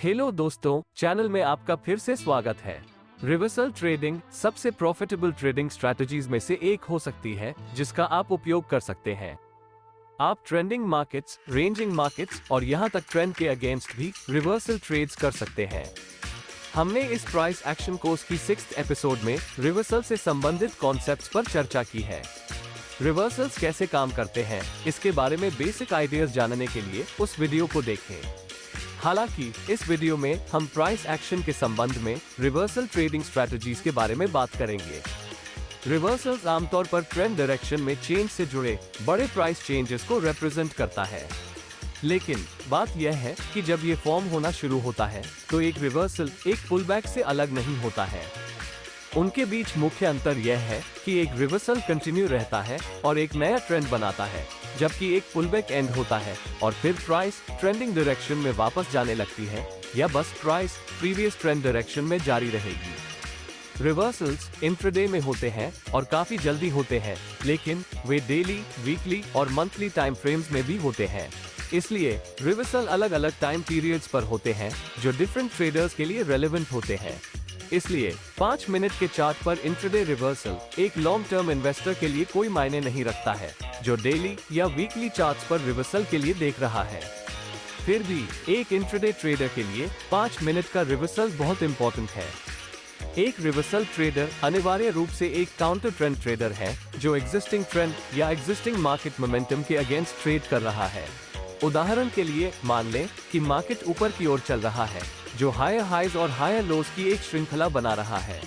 Hello दोस्तों, channel में आपका फिर से स्वागत है। रिवर्सल ट्रेडिंग सबसे प्रॉफिटेबल ट्रेडिंग स्ट्रैटेजीज में से एक हो सकती है जिसका आप उपयोग कर सकते हैं। आप ट्रेंडिंग मार्केट्स, रेंजिंग मार्केट्स और यहां तक ट्रेंड के अगेंस्ट भी रिवर्सल ट्रेड्स कर सकते हैं। हमने इस प्राइस एक्शन कोर्स की 6th एपिसोड में रिवर्सल से संबंधित कॉन्सेप्ट्स पर चर्चा की है। रिवर्सल्स कैसे काम करते हैं, इसके बारे में बेसिक आइडियाज जानने के लिए उस वीडियो को देखें। हालांकि इस वीडियो में हम प्राइस एक्शन के संबंध में रिवर्सल ट्रेडिंग स्ट्रैटेजीज के बारे में बात करेंगे। रिवर्सल्स आमतौर पर ट्रेंड डायरेक्शन में चेंज से जुड़े बड़े प्राइस चेंजेस को रिप्रेजेंट करता है। लेकिन बात यह है कि जब ये फॉर्म होना शुरू होता है तो एक रिवर्सल एक पुलबैक से अलग नहीं होता है। उनके बीच मुख्य अंतर यह है कि एक रिवर्सल कंटिन्यू रहता है और एक नया ट्रेंड बनाता है, जबकि एक पुलबैक एंड होता है और फिर प्राइस ट्रेंडिंग डायरेक्शन में वापस जाने लगती है या बस प्राइस प्रीवियस ट्रेंड डायरेक्शन में जारी रहेगी। रिवर्सल्स इंट्राडे में होते हैं और काफी जल्दी होते हैं, लेकिन वे डेली, वीकली और मंथली टाइम फ्रेम्स में भी होते हैं। इसलिए रिवर्सल अलग अलग टाइम पीरियड्स पर होते हैं जो डिफरेंट ट्रेडर्स के लिए रेलेवेंट होते हैं। इसलिए 5 मिनट के चार्ट पर इंट्राडे रिवर्सल एक लॉन्ग टर्म इन्वेस्टर के लिए कोई मायने नहीं रखता है जो डेली या वीकली चार्ट्स पर रिवर्सल के लिए देख रहा है। फिर भी एक इंट्राडे ट्रेडर के लिए 5 मिनट का रिवर्सल बहुत इंपॉर्टेंट है। एक रिवर्सल ट्रेडर अनिवार्य रूप से एक काउंटर ट्रेंड ट्रेडर है जो एग्जिस्टिंग ट्रेंड या एग्जिस्टिंग मार्केट मोमेंटम के अगेंस्ट ट्रेड कर रहा है। उदाहरण के लिए मान लें कि मार्केट ऊपर की ओर चल रहा है जो हायर हाइज और हायर लोज की एक श्रृंखला बना रहा है।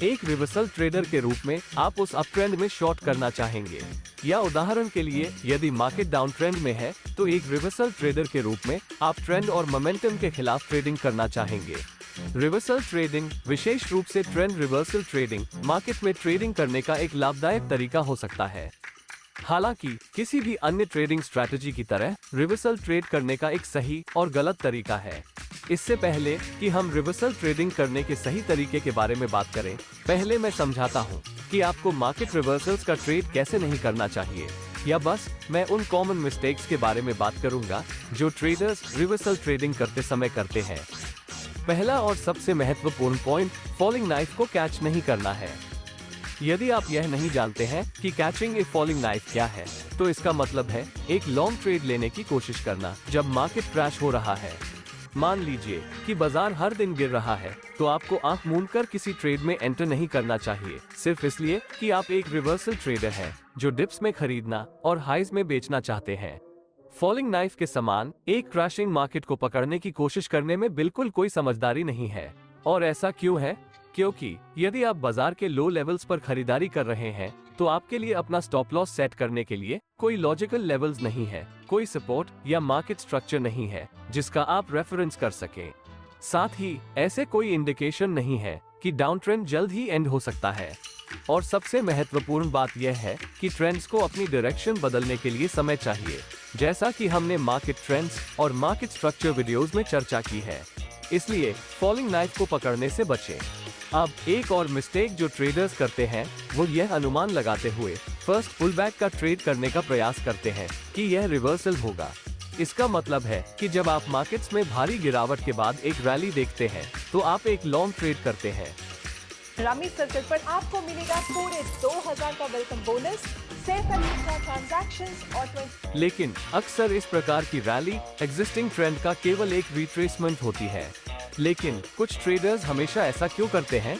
एक रिवर्सल ट्रेडर के रूप में आप उस अप ट्रेंड में शॉर्ट करना चाहेंगे, या उदाहरण के लिए यदि मार्केट डाउन ट्रेंड में है तो एक रिवर्सल ट्रेडर के रूप में आप ट्रेंड और मोमेंटम के खिलाफ ट्रेडिंग करना चाहेंगे। रिवर्सल ट्रेडिंग, विशेष रूप से ट्रेंड रिवर्सल ट्रेडिंग, मार्केट में ट्रेडिंग करने का एक लाभदायक तरीका हो सकता है। हालांकि किसी भी अन्य ट्रेडिंग स्ट्रैटेजी की तरह रिवर्सल ट्रेड करने का एक सही और गलत तरीका है। इससे पहले कि हम रिवर्सल ट्रेडिंग करने के सही तरीके के बारे में बात करें, पहले मैं समझाता हूं कि आपको मार्केट रिवर्सल्स का ट्रेड कैसे नहीं करना चाहिए, या बस मैं उन कॉमन मिस्टेक्स के बारे में बात करूंगा जो ट्रेडर्स रिवर्सल ट्रेडिंग करते समय करते हैं। पहला और सबसे महत्वपूर्ण पॉइंट, फॉलिंग नाइफ को कैच नहीं करना है। यदि आप यह नहीं जानते हैं कि कैचिंग ए फॉलिंग नाइफ क्या है, तो इसका मतलब है एक लॉन्ग ट्रेड लेने की कोशिश करना जब मार्केट क्रैश हो रहा है। मान लीजिए कि बाजार हर दिन गिर रहा है, तो आपको आंख मूंदकर किसी ट्रेड में एंटर नहीं करना चाहिए, सिर्फ इसलिए कि आप एक रिवर्सल ट्रेडर हैं जो डिप्स में खरीदना और हाइज में बेचना चाहते हैं। फॉलिंग नाइफ के समान एक क्रैशिंग मार्केट को पकड़ने की कोशिश करने में बिल्कुल कोई समझदारी नहीं है। और ऐसा क्यों है? क्योंकि यदि आप बाजार के लो लेवल्स पर खरीदारी कर रहे हैं तो आपके लिए अपना स्टॉप लॉस सेट करने के लिए कोई लॉजिकल लेवल्स नहीं है, कोई सपोर्ट या मार्केट स्ट्रक्चर नहीं है जिसका आप रेफरेंस कर सकें। साथ ही ऐसे कोई इंडिकेशन नहीं है कि डाउन ट्रेंड जल्द ही एंड हो सकता है। और सबसे महत्वपूर्ण बात यह है कि ट्रेंड्स को अपनी डायरेक्शन बदलने के लिए समय चाहिए, जैसा कि हमने मार्केट ट्रेंड्स और मार्केट स्ट्रक्चर वीडियोस में चर्चा की है। इसलिए फॉलिंग नाइफ को पकड़ने से बचें। अब एक और मिस्टेक जो ट्रेडर्स करते हैं वो यह अनुमान लगाते हुए फर्स्ट पुलबैक का ट्रेड करने का प्रयास करते हैं कि यह रिवर्सल होगा। इसका मतलब है कि जब आप मार्केट्स में भारी गिरावट के बाद एक रैली देखते हैं तो आप एक लॉन्ग ट्रेड करते हैं। रमी सर्कल पर आपको मिलेगा पूरे 2000 का वेलकम बोनस, ट्रांजैक्शंस और लेकिन अक्सर इस प्रकार की रैली एग्जिस्टिंग ट्रेंड का केवल एक रिट्रेसमेंट होती है। लेकिन कुछ ट्रेडर्स हमेशा ऐसा क्यों करते हैं?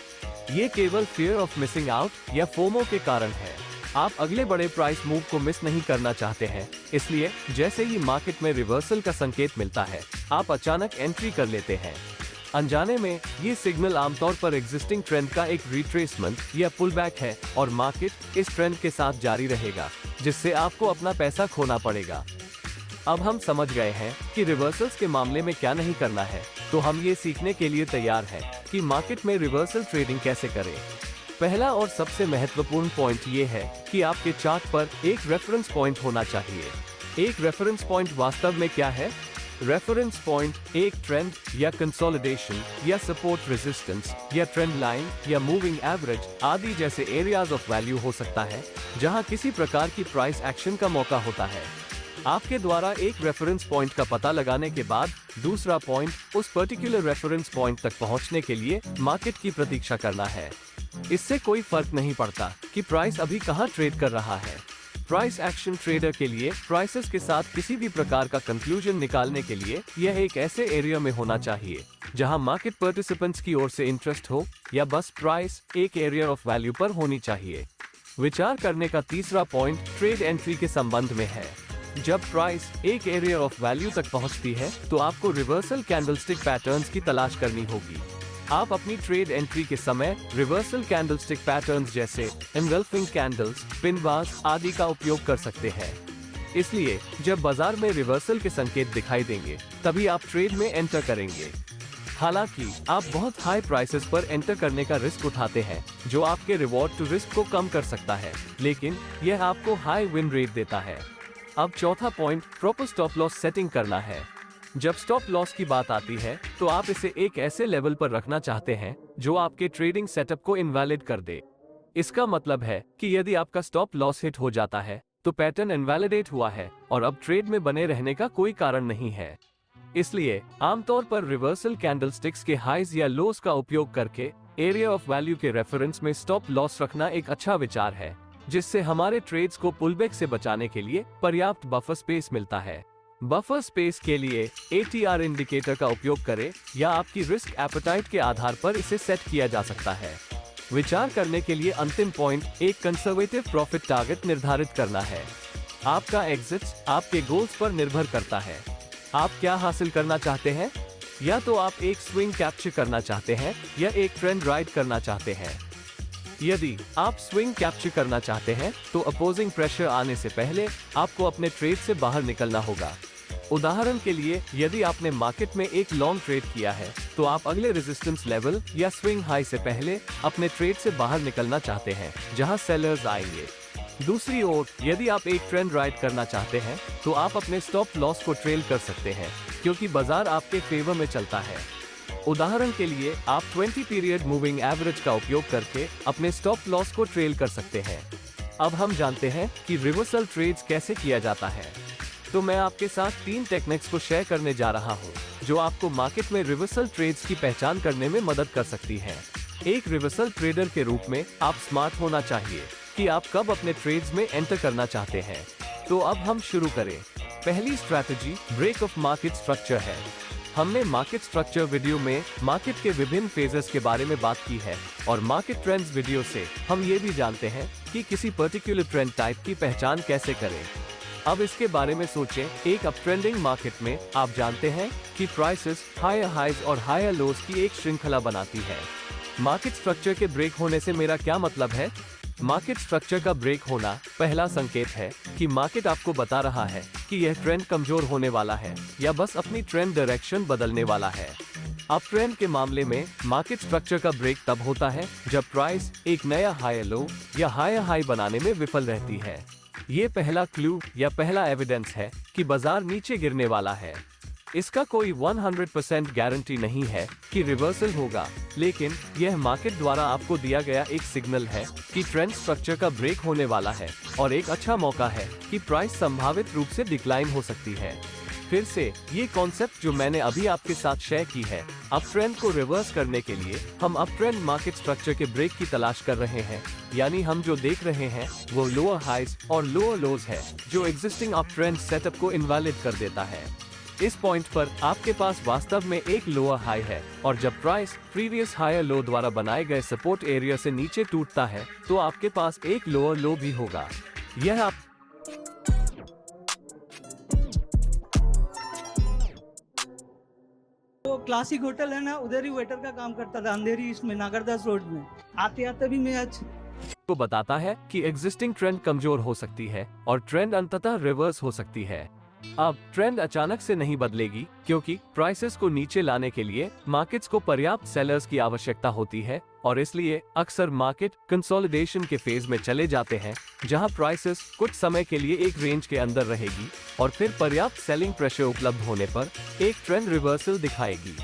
ये केवल फियर ऑफ मिसिंग आउट या फोमो के कारण है। आप अगले बड़े प्राइस मूव को मिस नहीं करना चाहते हैं, इसलिए जैसे ही मार्केट में रिवर्सल का संकेत मिलता है आप अचानक एंट्री कर लेते हैं। अनजाने में ये सिग्नल आमतौर पर एग्जिस्टिंग ट्रेंड का एक रिट्रेसमेंट या पुलबैक है और मार्केट इस ट्रेंड के साथ जारी रहेगा, जिससे आपको अपना पैसा खोना पड़ेगा। अब हम समझ गए हैं कि रिवर्सल्स के मामले में क्या नहीं करना है, तो हम ये सीखने के लिए तैयार हैं कि मार्केट में रिवर्सल ट्रेडिंग कैसे करें। पहला और सबसे महत्वपूर्ण पॉइंट ये है कि आपके चार्ट पर एक रेफरेंस पॉइंट होना चाहिए। एक रेफरेंस पॉइंट वास्तव में क्या है? रेफरेंस पॉइंट एक ट्रेंड या कंसोलिडेशन या सपोर्ट रेजिस्टेंस या ट्रेंड लाइन या मूविंग एवरेज आदि जैसे एरियाज ऑफ वैल्यू हो सकता है जहां किसी प्रकार की प्राइस एक्शन का मौका होता है। आपके द्वारा एक रेफरेंस पॉइंट का पता लगाने के बाद दूसरा पॉइंट उस पर्टिकुलर रेफरेंस पॉइंट तक पहुंचने के लिए मार्केट की प्रतीक्षा करना है। इससे कोई फर्क नहीं पड़ता कि प्राइस अभी कहां ट्रेड कर रहा है। प्राइस एक्शन ट्रेडर के लिए प्राइसेस के साथ किसी भी प्रकार का कंक्लूजन निकालने के लिए यह एक ऐसे एरिया में होना चाहिए जहां मार्केट पार्टिसिपेंट्स की ओर से इंटरेस्ट हो, या बस प्राइस एक एरिया ऑफ वैल्यू पर होनी चाहिए। विचार करने का तीसरा पॉइंट ट्रेड एंट्री के संबंध में है। जब प्राइस एक एरिया ऑफ वैल्यू तक पहुंचती है तो आपको रिवर्सल कैंडलस्टिक पैटर्न्स की तलाश करनी होगी। आप अपनी ट्रेड एंट्री के समय रिवर्सल कैंडलस्टिक पैटर्न्स जैसे एनगल्फिंग कैंडल्स, पिन बार्स आदि का उपयोग कर सकते हैं। इसलिए जब बाजार में रिवर्सल के संकेत दिखाई देंगे तभी आप ट्रेड में एंटर करेंगे। हालांकि आप बहुत हाई प्राइसेस पर एंटर करने का रिस्क उठाते हैं जो आपके रिवॉर्ड टू रिस्क को कम कर सकता है, लेकिन यह आपको हाई विन रेट देता है। अब चौथा point proper stop loss setting करना है। जब स्टॉप लॉस की बात आती है तो आप इसे एक ऐसे लेवल पर रखना चाहते हैं जो आपके ट्रेडिंग सेटअप को इनवैलिड कर दे। इसका मतलब है कि यदि आपका स्टॉप लॉस हिट हो जाता है तो पैटर्न इनवैलिडेट हुआ है और अब ट्रेड में बने रहने का कोई कारण नहीं है। इसलिए आमतौर पर रिवर्सल कैंडलस्टिक्स के हाईज या लोस का उपयोग करके एरिया ऑफ वैल्यू के रेफरेंस में स्टॉप लॉस रखना एक अच्छा विचार है, जिससे हमारे ट्रेड्स को पुलबैक से बचाने के लिए पर्याप्त बफर स्पेस मिलता है। बफर स्पेस के लिए ATR इंडिकेटर का उपयोग करें या आपकी रिस्क एपेटाइट के आधार पर इसे सेट किया जा सकता है। विचार करने के लिए अंतिम पॉइंट एक कंजर्वेटिव प्रॉफिट टारगेट निर्धारित करना है। आपका एग्जिट्स आपके गोल्स पर निर्भर करता है। आप क्या हासिल करना चाहते हैं? या तो आप एक स्विंग कैप्चर करना चाहते हैं या एक ट्रेंड राइड करना चाहते हैं। यदि आप स्विंग कैप्चर करना चाहते हैं तो अपोजिंग प्रेशर आने से पहले आपको अपने ट्रेड से बाहर निकलना होगा। उदाहरण के लिए, यदि आपने मार्केट में एक लॉन्ग ट्रेड किया है तो आप अगले रेजिस्टेंस लेवल या स्विंग हाई से पहले अपने ट्रेड से बाहर निकलना चाहते हैं जहां सेलर्स आएंगे। दूसरी ओर, यदि आप एक ट्रेंड राइड करना चाहते हैं तो आप अपने स्टॉप लॉस को ट्रेल कर सकते हैं क्योंकि बाजार आपके फेवर में चलता है। उदाहरण के लिए, आप 20 पीरियड मूविंग एवरेज का उपयोग करके अपने स्टॉप लॉस को ट्रेल कर सकते हैं। अब हम जानते हैं कि रिवर्सल ट्रेड्स कैसे किया जाता है। तो मैं आपके साथ 3 टेक्निक्स को शेयर करने जा रहा हूँ जो आपको मार्केट में रिवर्सल ट्रेड्स की पहचान करने में मदद कर सकती हैं। एक रिवर्सल ट्रेडर के रूप में आप स्मार्ट होना चाहिए कि आप कब अपने ट्रेड्स में एंटर करना चाहते हैं। तो अब हम शुरू करें। पहली strategy break of market structure है। हमने मार्केट स्ट्रक्चर वीडियो में मार्केट के विभिन्न फेजेस के बारे में बात की है और मार्केट ट्रेंड्स वीडियो से हम ये भी जानते हैं कि किसी पर्टिकुलर ट्रेंड टाइप की पहचान कैसे करें। अब इसके बारे में सोचें। एक अप ट्रेंडिंग मार्केट में आप जानते हैं कि प्राइसेस हायर हाइज और हायर लोज की एक श्रृंखला बनाती है। मार्केट स्ट्रक्चर के ब्रेक होने से मेरा क्या मतलब है? मार्केट स्ट्रक्चर का ब्रेक होना पहला संकेत है कि मार्केट आपको बता रहा है कि यह ट्रेंड कमजोर होने वाला है या बस अपनी ट्रेंड डायरेक्शन बदलने वाला है। अप ट्रेंड के मामले में मार्केट स्ट्रक्चर का ब्रेक तब होता है जब प्राइस एक नया हायर लो या हायर हाई बनाने में विफल रहती है। ये पहला क्लू या पहला एविडेंस है कि बाजार नीचे गिरने वाला है। इसका कोई 100% गारंटी नहीं है कि रिवर्सल होगा, लेकिन यह मार्केट द्वारा आपको दिया गया एक सिग्नल है कि ट्रेंड स्ट्रक्चर का ब्रेक होने वाला है और एक अच्छा मौका है कि प्राइस संभावित रूप से डिक्लाइन हो सकती है। फिर से ये कॉन्सेप्ट जो मैंने अभी आपके साथ शेयर की है, अप ट्रेंड को रिवर्स करने के लिए हम अप ट्रेंड मार्केट स्ट्रक्चर के ब्रेक की तलाश कर रहे हैं। यानी हम जो देख रहे हैं वो लोअर हाइज और लोअर लोज है जो एग्जिस्टिंग अप ट्रेंड सेटअप को इनवैलिड कर देता है। इस पॉइंट पर आपके पास वास्तव में एक लोअर हाई है और जब प्राइस प्रीवियस हायर लो द्वारा बनाए गए सपोर्ट एरिया से नीचे टूटता है तो आपके पास एक लोअर लो भी होगा। यह आप तो क्लासिक होटल है ना, उधर ही वेटर का काम करता था अंधेरी इसमें नागरदास रोड में। आते आते भी मैं को बताता है कि एग्जिस्टिंग ट्रेंड कमजोर हो सकती है और ट्रेंड अंततः रिवर्स हो सकती है। अब ट्रेंड अचानक से नहीं बदलेगी क्योंकि प्राइसेस को नीचे लाने के लिए मार्केट्स को पर्याप्त सेलर्स की आवश्यकता होती है और इसलिए अक्सर मार्केट कंसोलिडेशन के फेज में चले जाते हैं जहां प्राइसेस कुछ समय के लिए एक रेंज के अंदर रहेगी और फिर पर्याप्त सेलिंग प्रेशर उपलब्ध होने पर एक ट्रेंड रिवर्सल दिखाएगी।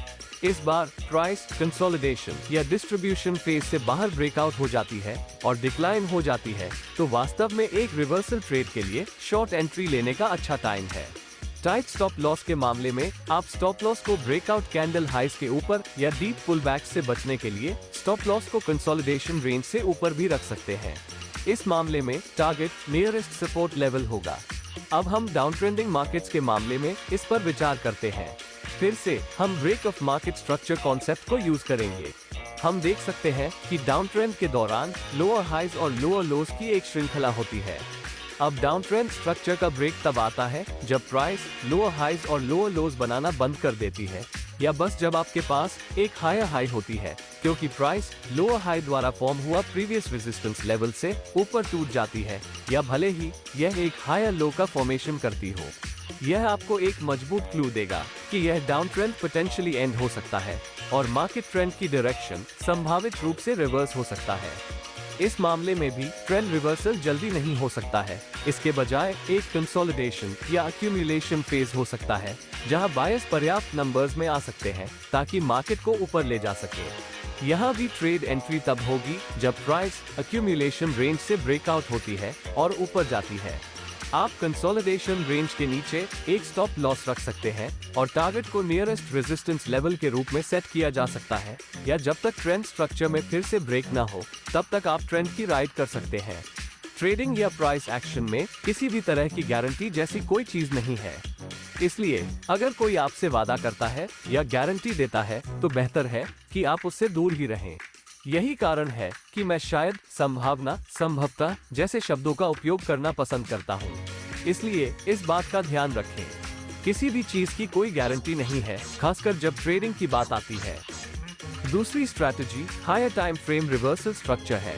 इस बार प्राइस कंसोलिडेशन या डिस्ट्रीब्यूशन फेज से बाहर ब्रेकआउट हो जाती है और डिक्लाइन हो जाती है, तो वास्तव में एक रिवर्सल ट्रेड के लिए शॉर्ट एंट्री लेने का अच्छा टाइम है। टाइट स्टॉप लॉस के मामले में आप स्टॉप लॉस को ब्रेकआउट कैंडल हाइस के ऊपर या डीप पुलबैक से बचने के लिए स्टॉप लॉस को कंसोलिडेशन रेंज से ऊपर भी रख सकते हैं। इस मामले में टारगेट नियरेस्ट सपोर्ट लेवल होगा। अब हम डाउन ट्रेंडिंग मार्केट्स के मामले में इस पर विचार करते हैं। फिर से हम break of market structure concept को यूज करेंगे। हम देख सकते हैं कि डाउन ट्रेंड के दौरान लोअर हाइज और लोअर लोज की एक श्रृंखला होती है। अब डाउन ट्रेंड स्ट्रक्चर का ब्रेक तब आता है जब प्राइस लोअर हाइज और लोअर लोज बनाना बंद कर देती है, या बस जब आपके पास एक हायर हाई होती है, क्योंकि प्राइस लोअर हाई द्वारा फॉर्म हुआ प्रीवियस रेजिस्टेंस लेवल से ऊपर टूट जाती है, या भले ही यह एक हायर लो का फॉर्मेशन करती हो। यह आपको एक मजबूत क्लू देगा कि यह डाउन ट्रेंड पोटेंशियली एंड हो सकता है और मार्केट ट्रेंड की डायरेक्शन संभावित रूप से रिवर्स हो सकता है। इस मामले में भी ट्रेंड रिवर्सल जल्दी नहीं हो सकता है, इसके बजाय एक कंसोलिडेशन या अक्यूमुलेशन फेज हो सकता है, जहां बायर्स पर्याप्त नंबर्स में आ सकते हैं ताकि मार्केट को ऊपर ले जा सके। यहाँ भी ट्रेड एंट्री तब होगी जब प्राइस अक्यूमुलेशन रेंज से ब्रेकआउट होती है और ऊपर जाती है। आप कंसोलिडेशन रेंज के नीचे एक स्टॉप लॉस रख सकते हैं और टारगेट को नियरेस्ट रेजिस्टेंस लेवल के रूप में सेट किया जा सकता है, या जब तक ट्रेंड स्ट्रक्चर में फिर से ब्रेक ना हो तब तक आप ट्रेंड की राइड कर सकते हैं। ट्रेडिंग या प्राइस एक्शन में किसी भी तरह की गारंटी जैसी कोई चीज नहीं है, इसलिए अगर कोई आपसे वादा करता है या गारंटी देता है तो बेहतर है कि आप उससे दूर ही रहें। यही कारण है कि मैं शायद संभावना, संभवतः जैसे शब्दों का उपयोग करना पसंद करता हूँ। इसलिए इस बात का ध्यान रखें, किसी भी चीज की कोई गारंटी नहीं है, खासकर जब ट्रेडिंग की बात आती है। दूसरी strategy higher time frame reversal structure है।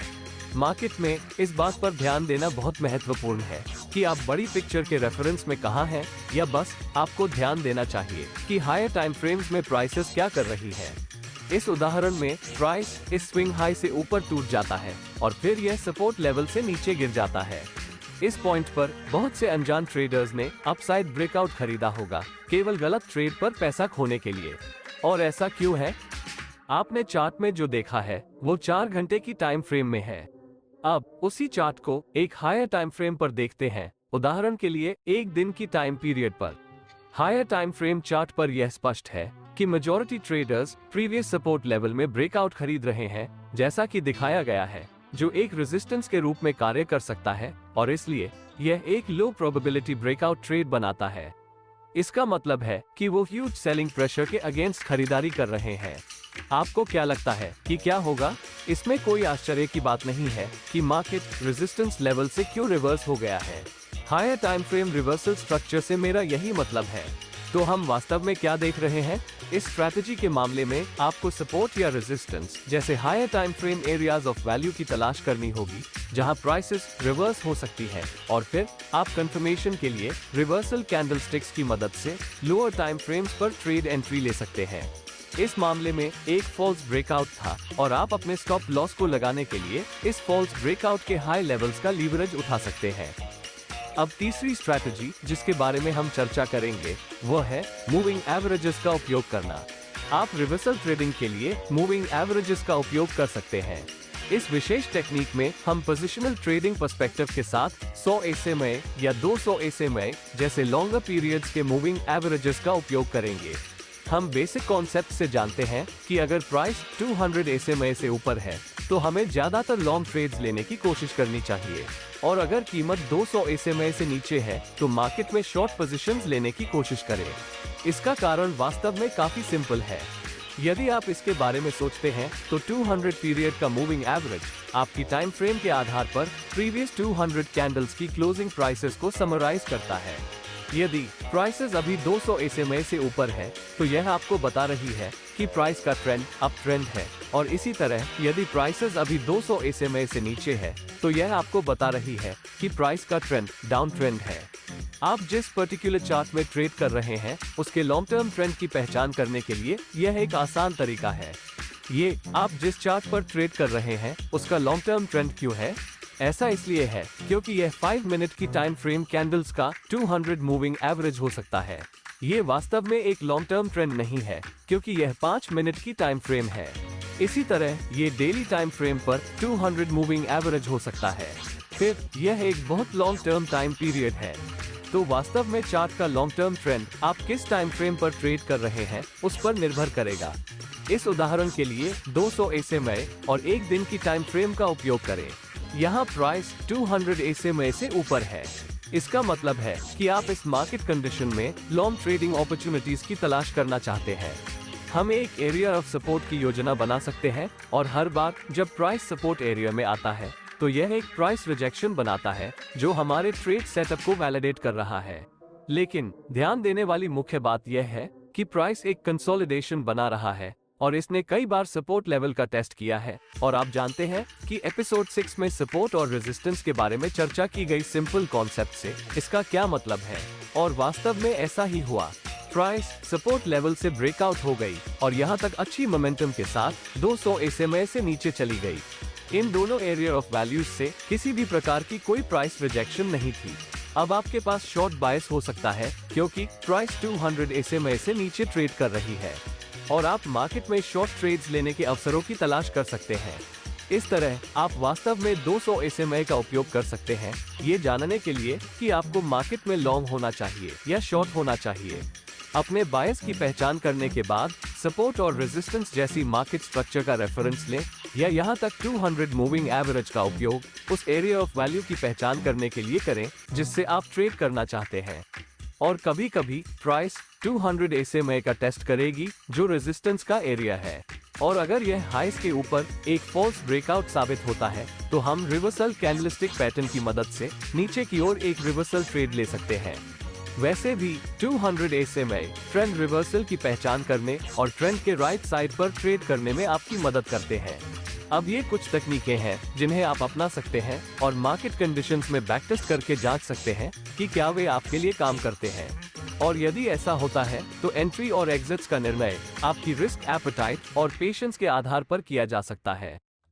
मार्केट में इस बात पर ध्यान देना बहुत महत्वपूर्ण है कि आप बड़ी पिक्चर के रेफरेंस में कहाँ हैं, या बस आपको ध्यान देना चाहिए कि हायर टाइम फ्रेम्स में प्राइसेस क्या कर रही है। इस उदाहरण में प्राइस इस स्विंग हाई से ऊपर टूट जाता है और फिर यह सपोर्ट लेवल से नीचे गिर जाता है। इस पॉइंट पर बहुत से अनजान ट्रेडर्स ने अपसाइड ब्रेकआउट खरीदा होगा, केवल गलत ट्रेड पर पैसा खोने के लिए। और ऐसा क्यों है? आपने चार्ट में जो देखा है वो 4 घंटे की टाइम फ्रेम में है। अब उसी चार्ट को एक हायर टाइम फ्रेम पर देखते हैं, उदाहरण के लिए एक दिन की टाइम पीरियड पर। हायर टाइम फ्रेम चार्ट पर यह स्पष्ट है कि majority traders previous support level में ब्रेकआउट खरीद रहे हैं, जैसा कि दिखाया गया है, जो एक रेजिस्टेंस के रूप में कार्य कर सकता है, और इसलिए यह एक लो प्रोबेबिलिटी ब्रेकआउट ट्रेड बनाता है। इसका मतलब है कि वो ह्यूज सेलिंग प्रेशर के अगेंस्ट खरीदारी कर रहे हैं। आपको क्या लगता है कि क्या होगा? इसमें कोई आश्चर्य की बात नहीं है कि मार्केट रेजिस्टेंस लेवल से क्यों रिवर्स हो गया है। Higher time frame reversal structure से मेरा यही मतलब है। तो हम वास्तव में क्या देख रहे हैं? इस स्ट्रैटेजी के मामले में आपको सपोर्ट या रेजिस्टेंस जैसे higher time frame areas of value की तलाश करनी होगी, जहां प्राइसेस रिवर्स हो सकती है, और फिर आप कंफर्मेशन के लिए रिवर्सल कैंडलस्टिक्स की मदद से लोअर टाइम फ्रेम्स पर ट्रेड एंट्री ले सकते हैं। इस मामले में एक फॉल्स ब्रेकआउट था और आप अपने स्टॉप लॉस को लगाने के लिए इस फॉल्स ब्रेकआउट के हाई लेवल्स का लीवरेज उठा सकते हैं। अब तीसरी स्ट्रैटेजी जिसके बारे में हम चर्चा करेंगे वह है मूविंग एवरेजेस का उपयोग करना। आप रिवर्सल ट्रेडिंग के लिए मूविंग एवरेजेस का उपयोग कर सकते हैं। इस विशेष टेक्निक में हम पोजिशनल ट्रेडिंग पर्सपेक्टिव के साथ 100 SMA या 200 SMA जैसे लॉन्गर पीरियड्स के मूविंग एवरेजेस का उपयोग करेंगे। हम बेसिक कॉन्सेप्ट से जानते हैं कि अगर प्राइस 200 SMA से ऊपर है तो हमें ज्यादातर लॉन्ग ट्रेड्स लेने की कोशिश करनी चाहिए, और अगर कीमत 200 SMA से नीचे है तो मार्केट में शॉर्ट पोजीशंस लेने की कोशिश करें। इसका कारण वास्तव में काफी सिंपल है। यदि आप इसके बारे में सोचते हैं तो 200 पीरियड का मूविंग एवरेज आपकी टाइम फ्रेम के आधार पर प्रीवियस 200 कैंडल्स की क्लोजिंग प्राइसेस को समराइज करता है। यदि प्राइसेस अभी 200 SMA से ऊपर है तो यह आपको बता रही है कि प्राइस का ट्रेंड अप ट्रेंड है, और इसी तरह यदि प्राइसेस अभी 200 SMA से नीचे है तो यह आपको बता रही है कि प्राइस का ट्रेंड डाउन ट्रेंड है। आप जिस पर्टिकुलर चार्ट में ट्रेड कर रहे हैं उसके लॉन्ग टर्म ट्रेंड की पहचान करने के लिए यह एक आसान तरीका है। ये आप जिस चार्ट पर ट्रेड कर रहे हैं उसका लॉन्ग टर्म ट्रेंड क्यों है? ऐसा इसलिए है क्योंकि यह 5 मिनट की टाइम फ्रेम कैंडल्स का 200 मूविंग एवरेज हो सकता है। ये वास्तव में एक लॉन्ग टर्म ट्रेंड नहीं है, क्योंकि यह 5 मिनट की टाइम फ्रेम है। इसी तरह ये डेली टाइम फ्रेम पर 200 मूविंग एवरेज हो सकता है। फिर यह एक बहुत लॉन्ग टर्म टाइम पीरियड है। तो वास्तव में चार्ट का लॉन्ग टर्म ट्रेंड आप किस टाइम फ्रेम पर ट्रेड कर रहे हैं उस पर निर्भर करेगा। इस उदाहरण के लिए 200 SMA और एक दिन की टाइम फ्रेम का उपयोग करें। यहाँ प्राइस 200 SMA से ऊपर है। इसका मतलब है कि आप इस मार्केट कंडीशन में लॉन्ग ट्रेडिंग अपॉर्चुनिटीज की तलाश करना चाहते हैं। हम एक एरिया ऑफ सपोर्ट की योजना बना सकते हैं और हर बार जब प्राइस सपोर्ट एरिया में आता है तो यह एक प्राइस रिजेक्शन बनाता है जो हमारे ट्रेड सेटअप को वैलिडेट कर रहा है। लेकिन ध्यान देने वाली मुख्य बात यह है कि प्राइस एक कंसोलिडेशन बना रहा है और इसने कई बार सपोर्ट लेवल का टेस्ट किया है। और आप जानते हैं कि एपिसोड 6 में सपोर्ट और रेजिस्टेंस के बारे में चर्चा की गई सिंपल कॉन्सेप्ट से इसका क्या मतलब है, और वास्तव में ऐसा ही हुआ। प्राइस सपोर्ट लेवल से ब्रेकआउट हो गई और यहाँ तक अच्छी मोमेंटम के साथ 200 SMA से नीचे चली गई। इन दोनों एरिया ऑफ वैल्यूज से किसी भी प्रकार की कोई प्राइस रिजेक्शन नहीं थी। अब आपके पास शॉर्ट बायस हो सकता है क्योंकि प्राइस 200 SMA से नीचे ट्रेड कर रही है और आप मार्केट में शॉर्ट ट्रेड्स लेने के अवसरों की तलाश कर सकते हैं। इस तरह आप वास्तव में 200 SMA का उपयोग कर सकते हैं ये जानने के लिए कि आपको मार्केट में लॉन्ग होना चाहिए या शॉर्ट होना चाहिए। अपने बायस की पहचान करने के बाद सपोर्ट और रेजिस्टेंस जैसी मार्केट स्ट्रक्चर का रेफरेंस लें या यहाँ तक 200 मूविंग एवरेज का उपयोग उस एरिया ऑफ वैल्यू की पहचान करने के लिए करें जिससे आप ट्रेड करना चाहते हैं। और कभी कभी प्राइस 200 SMA का टेस्ट करेगी जो रेजिस्टेंस का एरिया है, और अगर यह हाइस के ऊपर एक फॉल्स ब्रेकआउट साबित होता है तो हम रिवर्सल कैंडलस्टिक पैटर्न की मदद से नीचे की ओर एक रिवर्सल ट्रेड ले सकते हैं। वैसे भी 200 SMA ट्रेंड रिवर्सल की पहचान करने और ट्रेंड के राइट साइड पर ट्रेड करने में आपकी मदद करते हैं। अब ये कुछ तकनीकें हैं जिन्हें आप अपना सकते हैं और मार्केट कंडीशंस में बैकटेस्ट करके जांच सकते हैं कि क्या वे आपके लिए काम करते हैं, और यदि ऐसा होता है तो एंट्री और एग्जिट्स का निर्णय आपकी रिस्क एपेटाइट और पेशेंस के आधार पर किया जा सकता है।